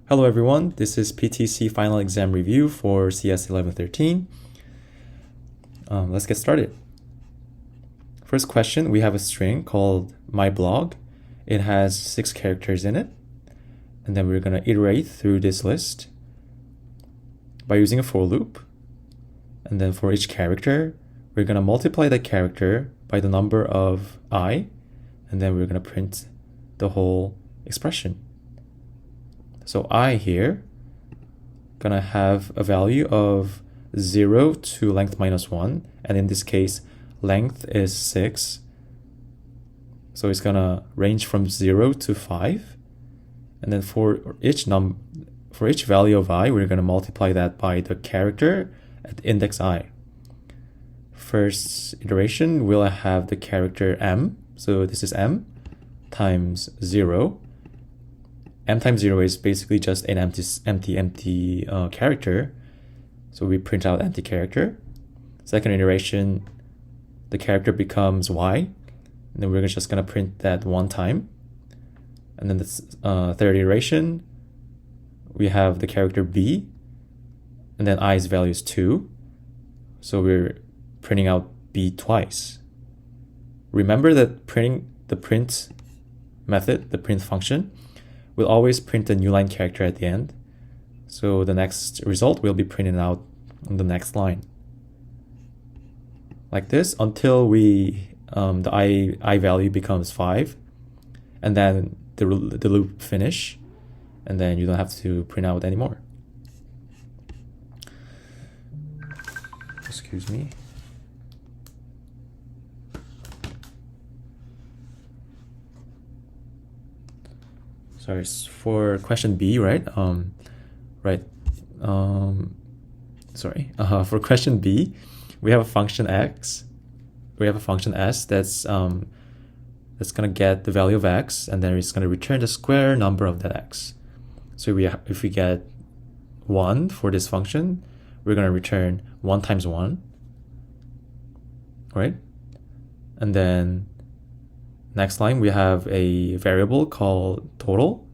Hello everyone, this is PTC Final Exam Review for CS1113. Let's get started. First question, we have a string called my blog. It has 6 characters in it. And then we're going to iterate through this list by using a for loop. And then for each character, we're going to multiply that character by the number of I. And then we're going to print the whole expression. So I here gonna have a value of 0 to length minus 1, and in this case length is 6, so it's gonna range from 0 to 5, and then for each value of I, we're gonna multiply that by the character at index I. First iteration will have the character m, so this is m times 0. M times 0 is basically just an empty character, so we print out empty character. Second iteration, the character becomes y, and then we're just going to print that one time. And then the third iteration, we have the character b, and then i's value is 2, so we're printing out b twice. Remember that the print method, the print function, we'll always print a new line character at the end. So the next result will be printed out on the next line. Like this until the I value becomes 5. And then the loop finish. And then you don't have to print out anymore. Excuse me. Sorry, for question B, right? For question B, we have a function x. We have a function s that's gonna get the value of x, and then it's gonna return the square number of that x. So if we get 1 for this function, we're gonna return 1 times 1, right? And then next line, we have a variable called total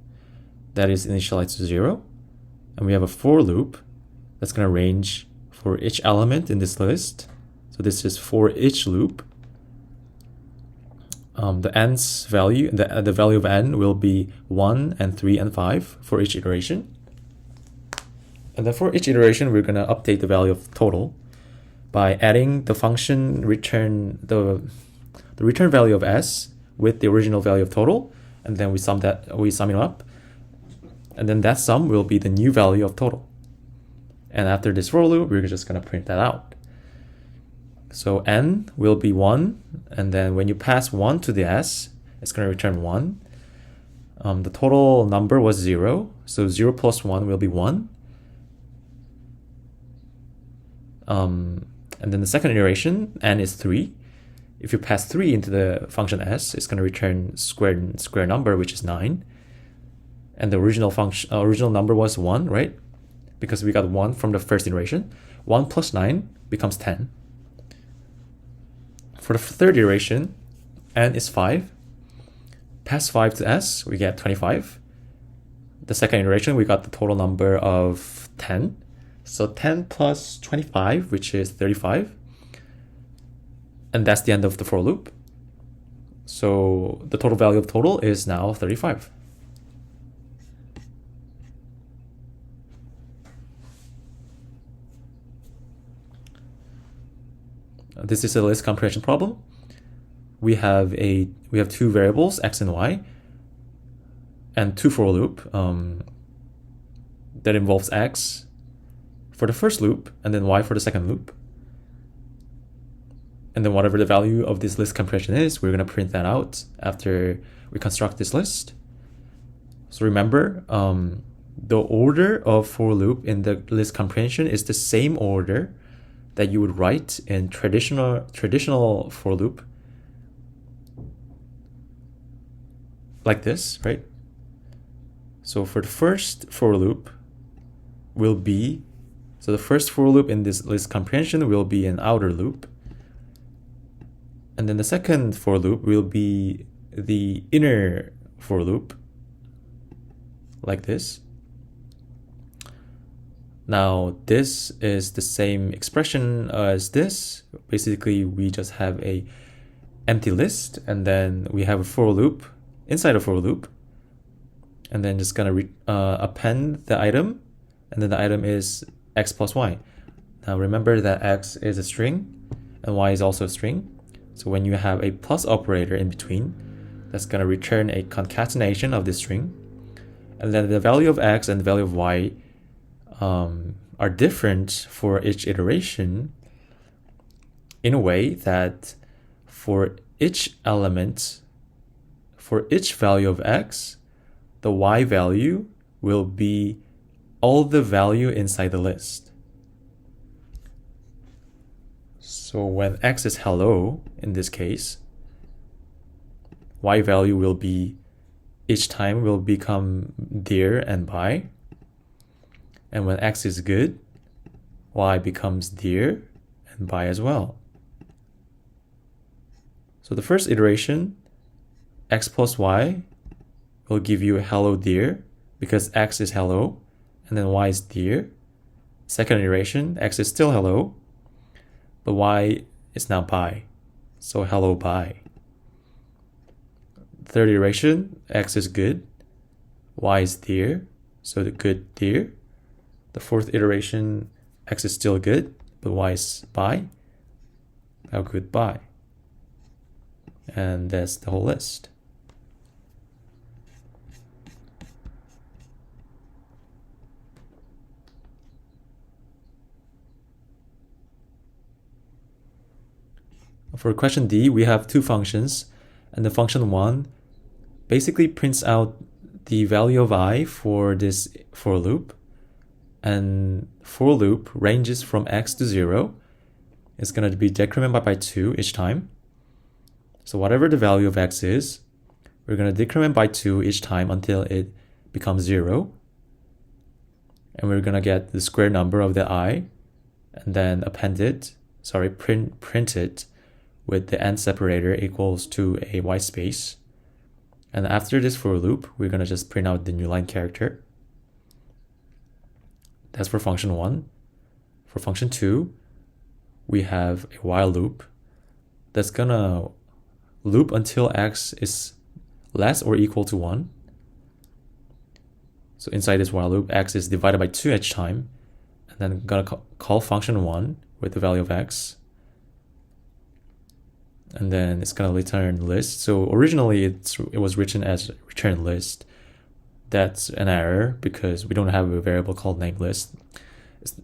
that is initialized to 0. And we have a for loop that's going to range for each element in this list. So this is for each loop. The n's value, the value of n will be 1 and 3 and 5 for each iteration. And then for each iteration, we're going to update the value of total by adding the function the return value of s with the original value of total, and then we sum it up, and then that sum will be the new value of total. And after this for loop, we're just going to print that out. So n will be 1, and then when you pass 1 to the s, it's going to return 1. The total number was 0, so 0 plus 1 will be 1. And then the second iteration, n is 3. If you pass 3 into the function s, it's going to return square number, which is 9. And the original number was 1, right? Because we got 1 from the first iteration. 1 plus 9 becomes 10. For the third iteration, n is 5. Pass 5 to s, we get 25. The second iteration, we got the total number of 10. So 10 plus 25, which is 35. And that's the end of the for loop. So the total value of total is now 35. This is a list comprehension problem. We have 2 variables, x and y, and 2 for loop that involves x for the first loop and then y for the second loop. And then whatever the value of this list comprehension is, we're going to print that out after we construct this list. So remember, the order of for loop in the list comprehension is the same order that you would write in traditional for loop, like this, right? So for the first for loop the first for loop in this list comprehension will be an outer loop. And then the second for loop will be the inner for loop, like this. Now this is the same expression as this. Basically, we just have a empty list, and then we have a for loop inside a for loop, and then just gonna append the item, and then the item is x plus y. Now remember that x is a string and y is also a string. So when you have a plus operator in between, that's gonna return a concatenation of this string, and then the value of x and the value of y are different for each iteration in a way that for each element, for each value of x, the y value will be all the value inside the list. So when x is hello, in this case, y value will be, each time will become dear and bye. And when x is good, y becomes dear and bye as well. So the first iteration, x plus y, will give you hello dear because x is hello, and then y is dear. Second iteration, x is still hello, but y is now bye, so hello bye. Third iteration, x is good, y is dear, so the good dear. The fourth iteration, x is still good, but y is bye, now goodbye. And that's the whole list. For question D, we have two functions, and the function 1 basically prints out the value of I for this for loop, and for loop ranges from x to 0. It's going to be decremented by 2 each time. So whatever the value of x is, we're going to decrement by 2 each time until it becomes 0. And we're going to get the square number of the I, and then print it with the end separator equals to a white space. And after this for loop, we're going to just print out the new line character. That's for function 1. For function 2, we have a while loop that's going to loop until x is less or equal to 1. So inside this while loop, x is divided by 2 each time, and then I'm going to call function 1 with the value of x. And then it's going to return list. So originally it was written as return list. That's an error because we don't have a variable called named list.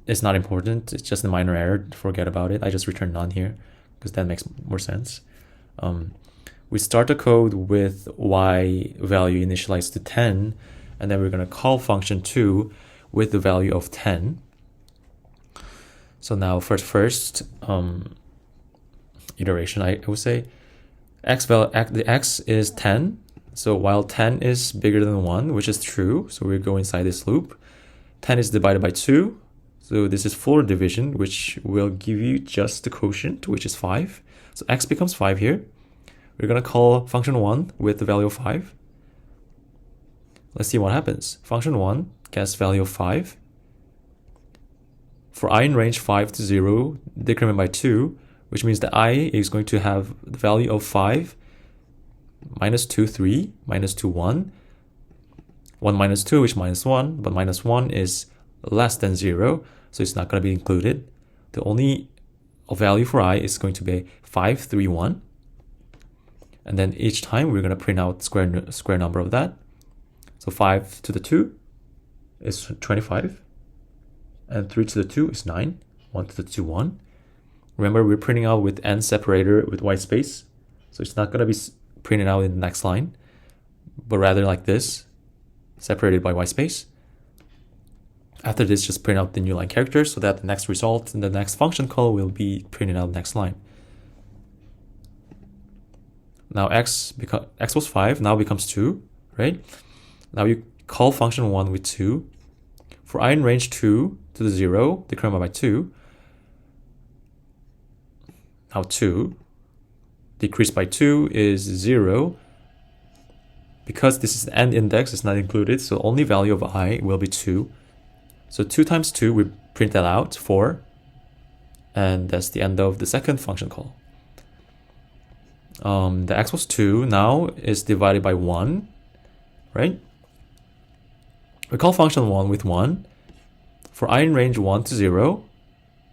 It's not important. It's just a minor error. Forget about it. I just returned none here because that makes more sense. We start the code with y value initialized to 10, and then we're going to call function 2 with the value of 10. So now for the first iteration, I would say the x is 10. So while 10 is bigger than 1, which is true, so we go inside this loop. 10 is divided by 2, so this is full division, which will give you just the quotient, which is 5. So x becomes 5 here. We're going to call function 1 with the value of 5. Let's see what happens. Function 1 gets value of 5. For I in range 5 to 0, decrement by 2, which means that I is going to have the value of 5, minus 2, 3, minus 2, 1, 1 minus 2, which minus 1, but minus 1 is less than 0, so it's not going to be included. The only value for I is going to be 5, 3, 1. And then each time we're going to print out square number of that. So 5 to the 2 is 25, and 3 to the 2 is 9, 1 to the 2, 1. Remember, we're printing out with end separator with white space, so it's not going to be printed out in the next line, but rather like this, separated by white space. After this, just print out the new line character so that the next result in the next function call will be printed out next line. Now x was 5, now becomes 2, right? Now you call function 1 with 2. For I in range 2 to the 0, decrement by 2. Now 2 decreased by 2 is 0. Because this is the end index, it's not included, so only value of I will be 2. So 2 times 2, we print that out, 4. And that's the end of the second function call. The x plus 2 now is divided by 1, right? We call function 1 with 1. For I in range 1 to 0,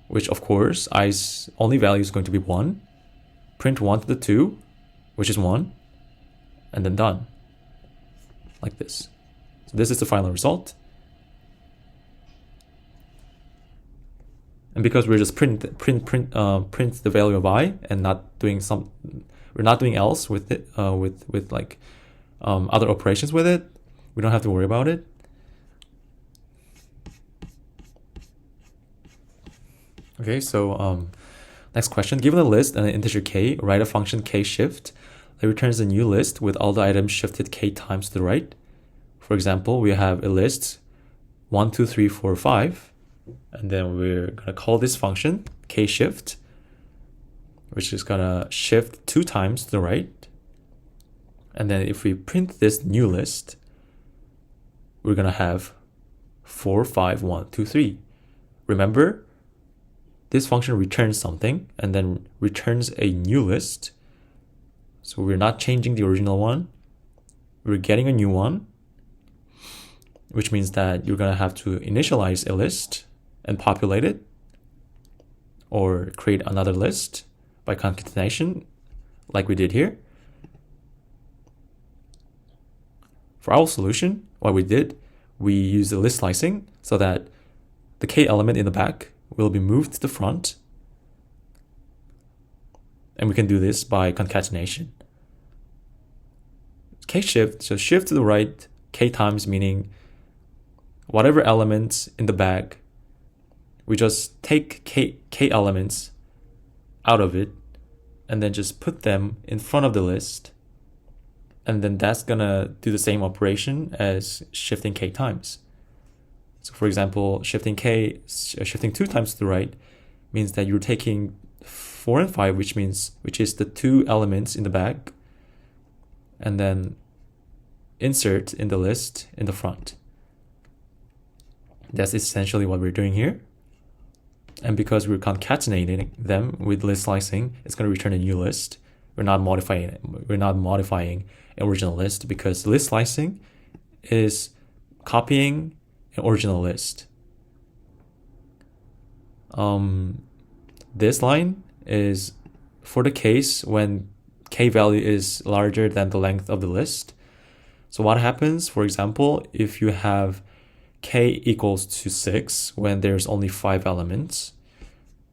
which of course i's only value is going to be 1, print 1 to the 2, which is 1, and then done. Like this. So this is the final result. And because we're just print the value of I and not doing we're not doing else with it, with like other operations with it, we don't have to worry about it. Okay, so next question. Given a list and an integer k, write a function k shift that returns a new list with all the items shifted k times to the right. For example, we have a list 1, 2, 3, 4, 5, and then we're gonna call this function k shift, which is gonna shift 2 times to the right. And then if we print this new list, we're gonna have 4, 5, 1, 2, 3. Remember, this function returns something and then returns a new list. So we're not changing the original one. We're getting a new one, which means that you're gonna have to initialize a list and populate it, or create another list by concatenation, like we did here. For our solution, what we did, we used the list slicing so that the k element in the back will be moved to the front. And we can do this by concatenation. K shift, so shift to the right, k times, meaning whatever elements in the bag, we just take k elements out of it and then just put them in front of the list. And then that's gonna do the same operation as shifting k times. So for example, shifting 2 times to the right means that you're taking 4 and 5, which is the 2 elements in the bag, and then insert in the list in the front. That's essentially what we're doing here. And because we're concatenating them with list slicing, it's going to return a new list. We're not modifying it. We're not modifying an original list, because list slicing is copying an original list. This line is for the case when k value is larger than the length of the list. So what happens, for example, if you have k equals to 6 when there's only 5 elements,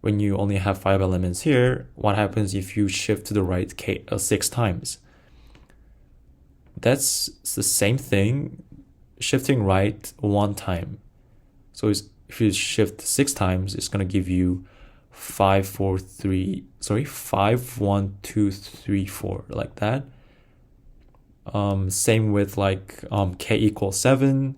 when you only have 5 elements here, what happens if you shift to the right 6 times? That's the same thing, shifting right 1 time. So if you shift 6 times, it's going to give you 5, 1, 2, 3, 4, like that. Same with like k equals 7.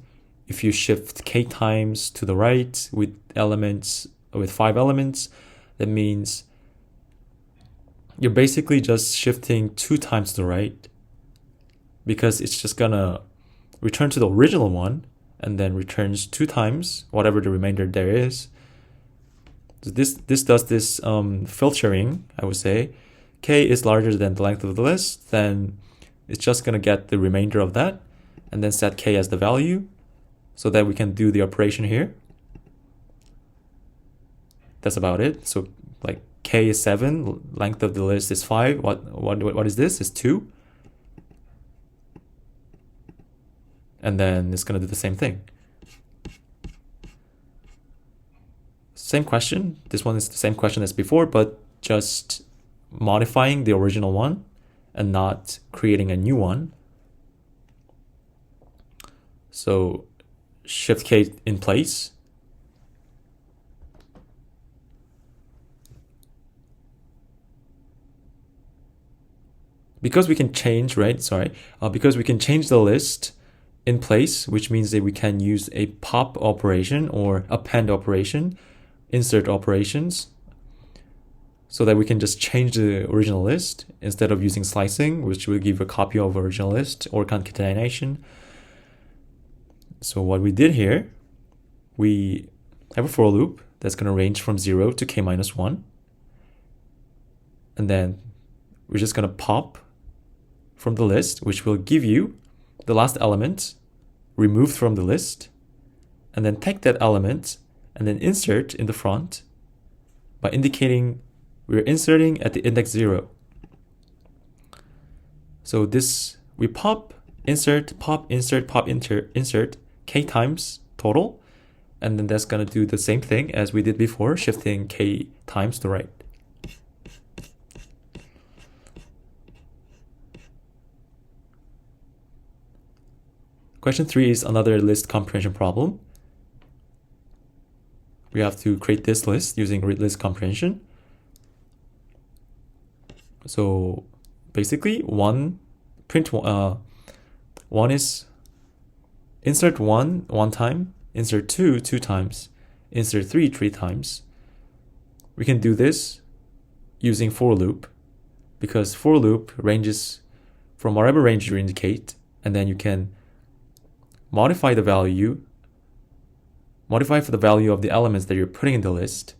If you shift k times to the right with 5 elements, that means you're basically just shifting 2 times to the right, because it's just gonna return to the original one and then returns 2 times whatever the remainder there is. So this does this filtering, I would say. K is larger than the length of the list, then it's just gonna get the remainder of that and then set k as the value so that we can do the operation here. That's about it. So like k is 7, length of the list is 5. What is this? It's 2. And then it's going to do the same thing. Same question. This one is the same question as before, but just modifying the original one and not creating a new one. So shift k in place. Because we can change, because we can change the list in place, which means that we can use a pop operation or append operation, insert operations, so that we can just change the original list instead of using slicing, which will give a copy of original list, or concatenation. So what we did here we have a for loop that's going to range from 0 to k minus 1. And then we're just going to pop from the list, which will give you the last element removed from the list, and then take that element and then insert in the front by indicating we're inserting at the index 0. So this, we pop, insert, insert, k times total, and then that's going to do the same thing as we did before, shifting k times to right. Question 3 is another list comprehension problem. We have to create this list using list comprehension. So basically, one is insert 1 time, insert 2 times, insert 3 times. We can do this using for loop, because for loop ranges from whatever range you indicate, and then you can modify for the value of the elements that you're putting in the list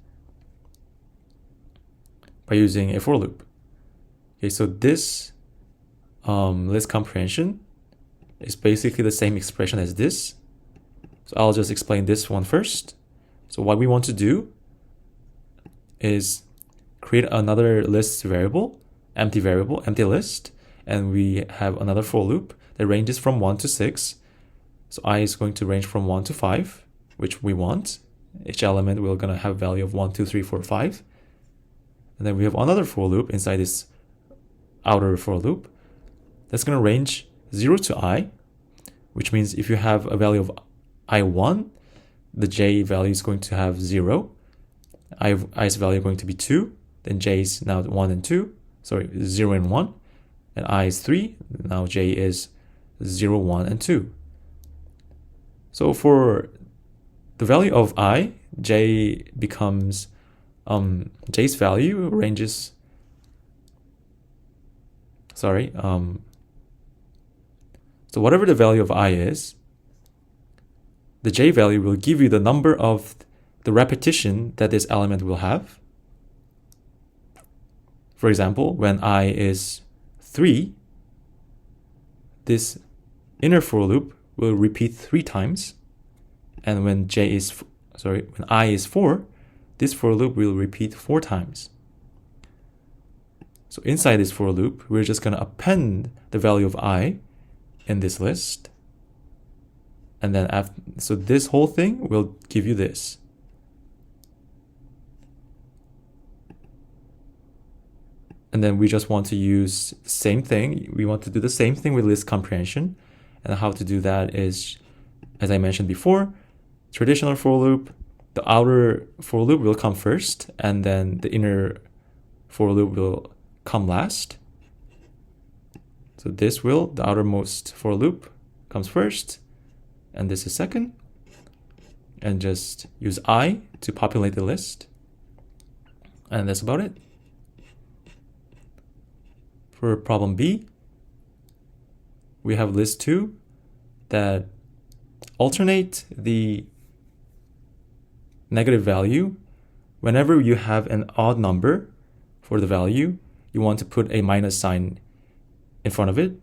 by using a for loop. Okay, so this list comprehension is basically the same expression as this. So I'll just explain this one first. So what we want to do is create another list variable, empty list, and we have another for loop that ranges from 1 to 6. So I is going to range from 1 to 5, which we want. Each element we're going to have value of 1, 2, 3, 4, 5. And then we have another for loop inside this outer for loop that's going to range 0 to I, which means if you have a value of I1, the j value is going to have 0. I's value is going to be 2. Then j is now 1 and 2. Sorry, 0 and 1. And I is 3. Now j is 0, 1, and 2. So for the value of I, j becomes, j's value ranges, so whatever the value of I is, the j value will give you the number of the repetition that this element will have. For example, when I is 3, this inner for loop will repeat 3 times, and when I is 4, this for loop will repeat 4 times. So inside this for loop, we're just going to append the value of I in this list, and then so this whole thing will give you this. And then we just want to use the same thing. We want to do the same thing with list comprehension. And how to do that is, as I mentioned before, traditional for loop, the outer for loop will come first, and then the inner for loop will come last. So the outermost for loop comes first, and this is second. And just use I to populate the list. And that's about it. For problem B, we have list 2 that alternate the negative value. Whenever you have an odd number for the value, you want to put a minus sign in front of it.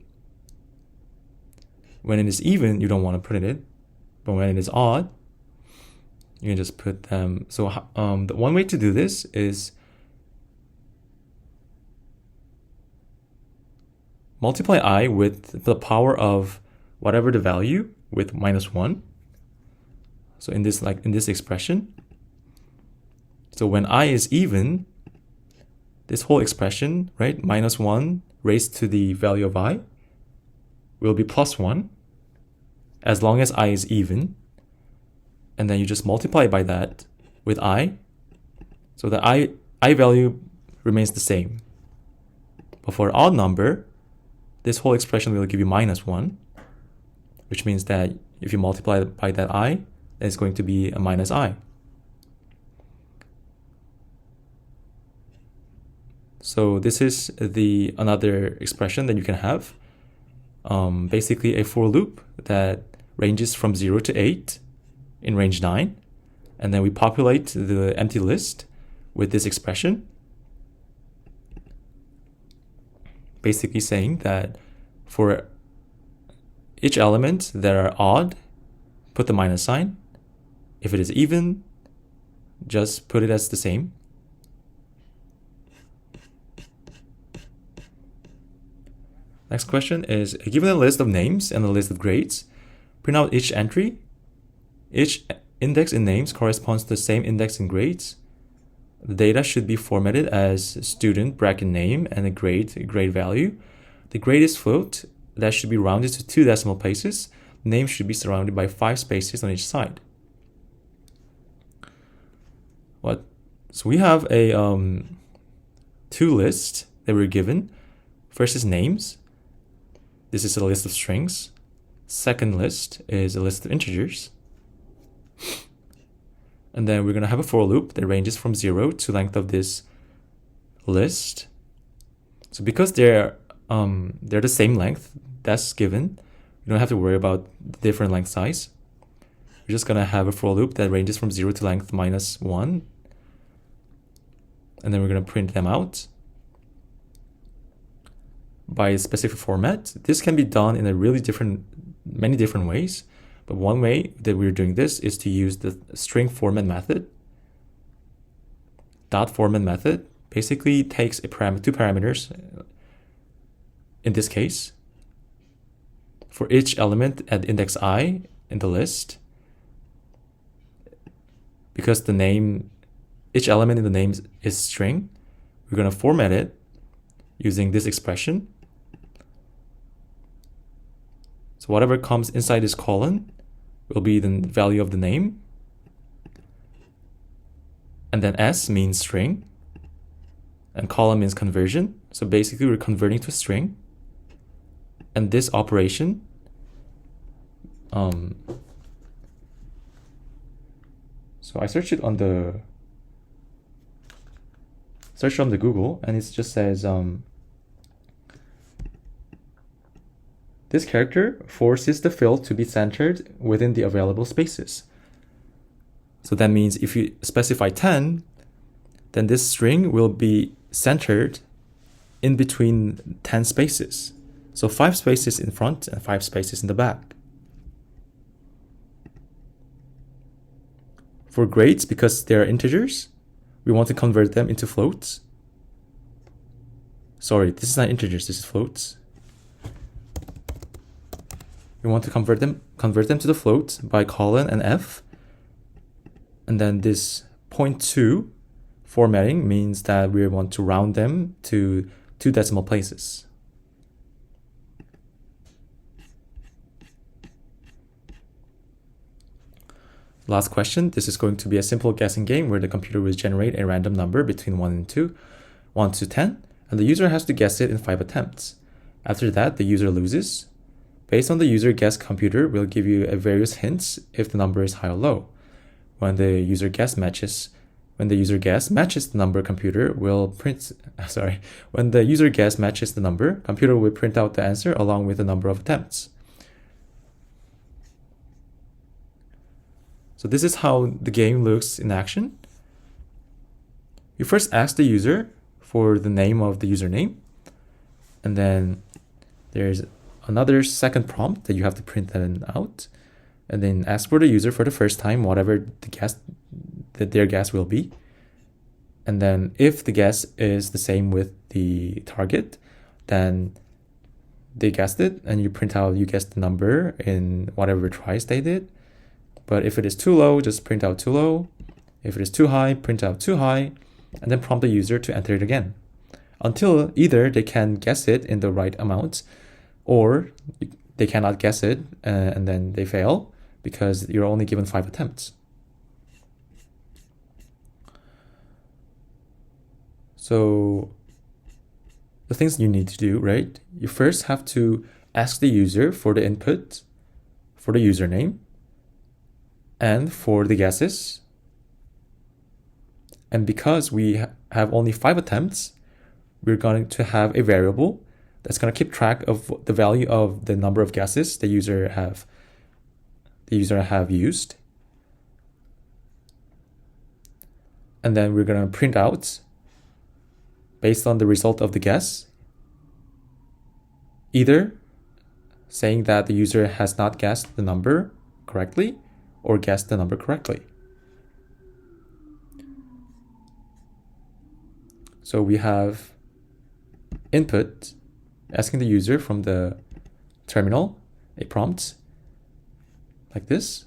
When it is even, you don't want to put it, but when it is odd, you can just put them. So the one way to do this is multiply I with the power of whatever the value with minus 1. So in this expression, so when I is even, this whole expression, right, minus 1 raised to the value of I will be plus 1 as long as I is even. And then you just multiply by that with I. So the I value remains the same. But for an odd number, this whole expression will give you minus 1, which means that if you multiply by that I, then it's going to be a minus I. So this is another expression that you can have. Basically a for loop that ranges from 0 to 8 in range 9. and then we populate the empty list with this expression, basically saying that for each element that are odd, put the minus sign. If it is even, just put it as the same. Next question is, given a list of names and a list of grades, print out each entry. Each index in names corresponds to the same index in grades. The data should be formatted as student bracket name and a grade value. The grade is float that should be rounded to 2 decimal places. The name should be surrounded by 5 spaces on each side. So we have a 2 lists that we're given. First is names. This is a list of strings. Second list is a list of integers. And then we're going to have a for loop that ranges from 0 to length of this list. So because they're the same length that's given, you don't have to worry about the different length size. We're just going to have a for loop that ranges from 0 to length minus 1. And then we're going to print them out by a specific format. This can be done in many different ways. But one way that we're doing this is to use the string format method. Dot format method basically takes two parameters. In this case, for each element at index I in the list, because each element in the name is string, we're going to format it using this expression. So whatever comes inside this colon will be the value of the name. And then S means string. And column means conversion. So basically we're converting to a string. And this operation so I searched it on the Google, and it just says this character forces the fill to be centered within the available spaces. So that means if you specify 10, then this string will be centered in between 10 spaces. So 5 spaces in front and 5 spaces in the back. For grades, because they are integers, we want to convert them into floats. Sorry, this is not integers, this is floats. We want to convert them to the float by colon and F. And then this 0.2 formatting means that we want to round them to 2 decimal places. Last question. This is going to be a simple guessing game where the computer will generate a random number between 1 to 10, and the user has to guess it in 5 attempts. After that, the user loses. Based on the user guess, computer will give you various hints if the number is high or low. When the user guess matches the number, computer will print out the answer along with the number of attempts. So this is how the game looks in action. You first ask the user for the name of the username, and then there's another second prompt that you have to print that out, and then ask for the user for the first time whatever their guess will be. And then if the guess is the same with the target, then they guessed it, and you guessed the number in whatever tries they did. But if it is too low, just print out too low. If it is too high, print out too high, and then prompt the user to enter it again until either they can guess it in the right amount or they cannot guess it and then they fail because you're only given 5 attempts. So the things you need to do, right? You first have to ask the user for the input, for the username, and for the guesses. And because we have only 5 attempts, we're going to have a variable that's going to keep track of the value of the number of guesses the user have used. And then we're going to print out, based on the result of the guess, either saying that the user has not guessed the number correctly or guessed the number correctly. So we have input asking the user from the terminal a prompt like this.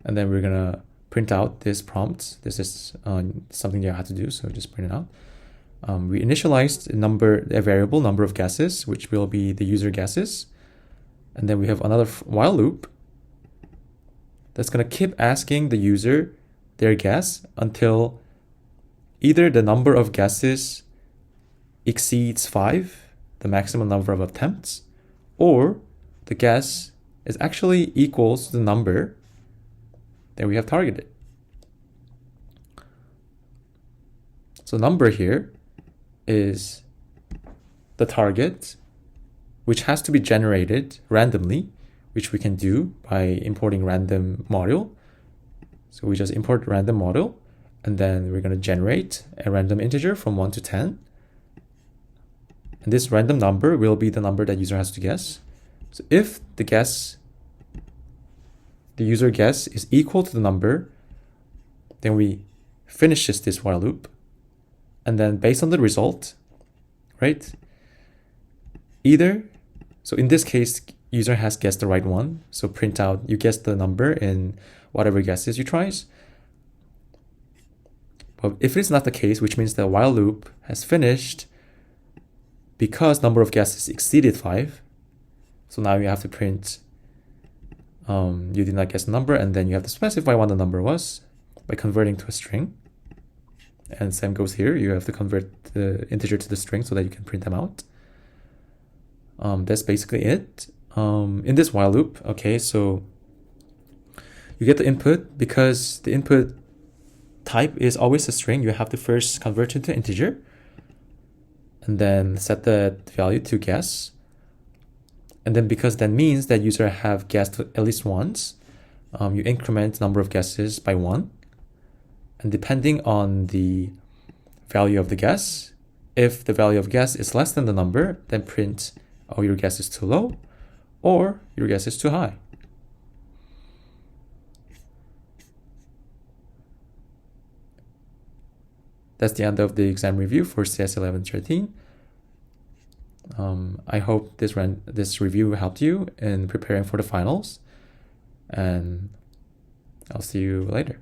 And then we're gonna print out this prompt. This is something you have to do, so just print it out. We initialized a variable number of guesses, which will be the user guesses. And then we have another while loop that's gonna keep asking the user their guess until either the number of guesses exceeds 5, the maximum number of attempts, or the guess is actually equals to the number that we have targeted. So number here is the target, which has to be generated randomly, which we can do by importing random module. So we just import random module, and then we're going to generate a random integer from 1 to 10. And this random number will be the number that user has to guess. So if the user guess is equal to the number, then we finish this while loop. And then based on the result, right? So in this case, user has guessed the right one. So print out, you guessed the number in whatever guesses you tries. But if it's not the case, which means the while loop has finished because number of guesses exceeded 5. So now you have to print, you did not guess the number, and then you have to specify what the number was by converting to a string. And same goes here. You have to convert the integer to the string so that you can print them out. That's basically it. In this while loop, okay, so you get the input. Because the input type is always a string, you have to first convert it to integer and then set the value to guess. And then because that means that user have guessed at least once, you increment number of guesses by 1. And depending on the value of the guess, if the value of guess is less than the number, then print, oh, your guess is too low, or your guess is too high. That's the end of the exam review for CS1113. I hope this review helped you in preparing for the finals, and I'll see you later.